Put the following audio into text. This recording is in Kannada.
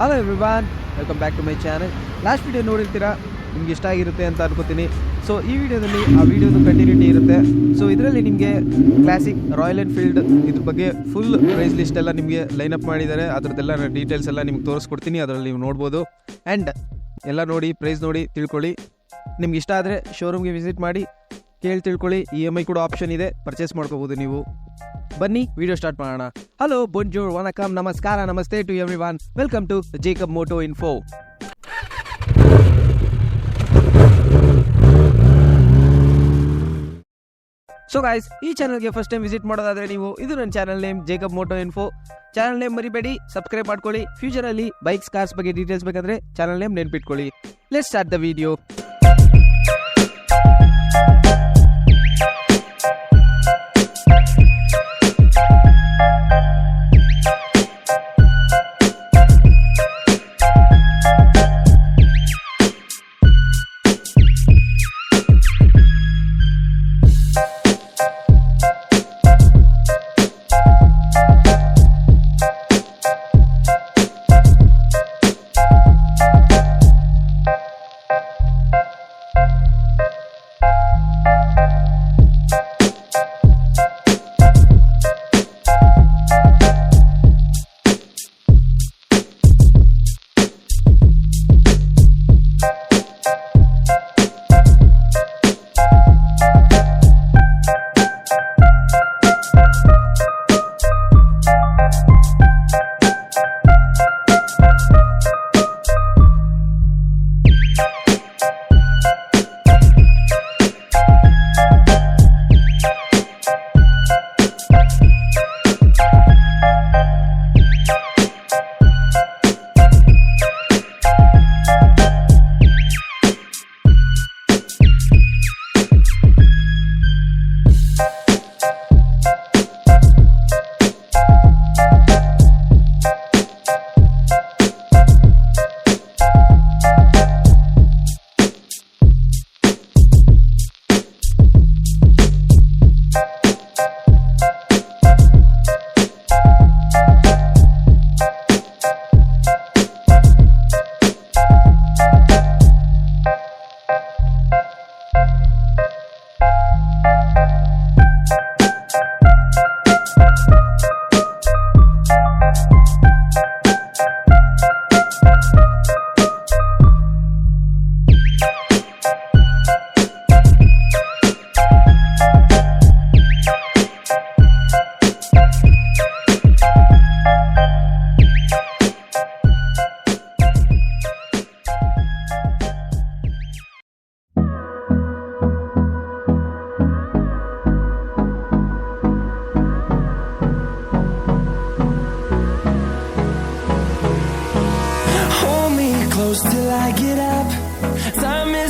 Hello everyone, welcome back to my channel. Last video ನೋಡಿರ್ತೀರಾ, ನಿಮ್ಗೆ ಇಷ್ಟ ಆಗಿರುತ್ತೆ ಅಂತ ಅನ್ಕೋತೀನಿ. ಸೊ ಈ ವಿಡಿಯೋದಲ್ಲಿ ಆ ವಿಡಿಯೋದು ಕಂಟಿನ್ಯೂಟಿ ಇರುತ್ತೆ. ಸೊ ಇದರಲ್ಲಿ ನಿಮಗೆ ಕ್ಲಾಸಿಕ್ ರಾಯಲ್ ಎನ್ಫೀಲ್ಡ್ ಇದ್ರ ಬಗ್ಗೆ ಫುಲ್ ಪ್ರೈಸ್ ಲಿಸ್ಟ್ ಎಲ್ಲ ನಿಮಗೆ ಲೈನ್ ಅಪ್ ಮಾಡಿದ್ದಾರೆ. ಅದರದ್ದೆಲ್ಲ ಡೀಟೇಲ್ಸ್ ಎಲ್ಲ ನಿಮ್ಗೆ ತೋರಿಸ್ಕೊಡ್ತೀನಿ, ಅದರಲ್ಲಿ ನೀವು ನೋಡ್ಬೋದು. ಆ್ಯಂಡ್ ಎಲ್ಲ ನೋಡಿ, ಪ್ರೈಸ್ ನೋಡಿ ತಿಳ್ಕೊಳ್ಳಿ. ನಿಮ್ಗೆ ಇಷ್ಟ ಆದರೆ ಶೋರೂಮ್ಗೆ ವಿಸಿಟ್ ಮಾಡಿ ಕೇಳಿ ತಿಳ್ಕೊಳ್ಳಿ. EMI ಕೂಡ ಆಪ್ಷನ್ ಇದೆ, ಪರ್ಚೇಸ್ ಮಾಡ್ಕೋಬೋದು ನೀವು. ಬನ್ನಿ ವಿಡಿಯೋ ಸ್ಟಾರ್ಟ್ ಮಾಡೋಣ. ಹಲೋ, ಬೊಂಜೋರ್, ವನಕಮ್, ನಮಸ್ಕಾರ, ನಮಸ್ತೆ to everyone. Welcome to Jacob moto info. So guys, ಈ ಚಾನಲ್ಗೆ ಫಸ್ಟ್ ಟೈಮ್ ವಿಸಿಟ್ ಮಾಡೋದಾದ್ರೆ ನೀವು, ಇದು ನನ್ನ channel name Jacob moto info. Channel name ಮರಿಬೇಡಿ, ಸಬ್ಸ್ಕ್ರೈಬ್ ಮಾಡ್ಕೊಳ್ಳಿ. ಫ್ಯೂಚರಲ್ಲಿ ಬೈಕ್ಸ್, ಕಾರ್ಸ್ ಬಗ್ಗೆ ಡೀಟೇಲ್ಸ್ ಬೇಕಾದ್ರೆ ಚಾನಲ್ ನೇಮ್ ನೆನ್ಪಿಟ್ಕೊಳ್ಳಿ. Let's start the video. Till I get up, time is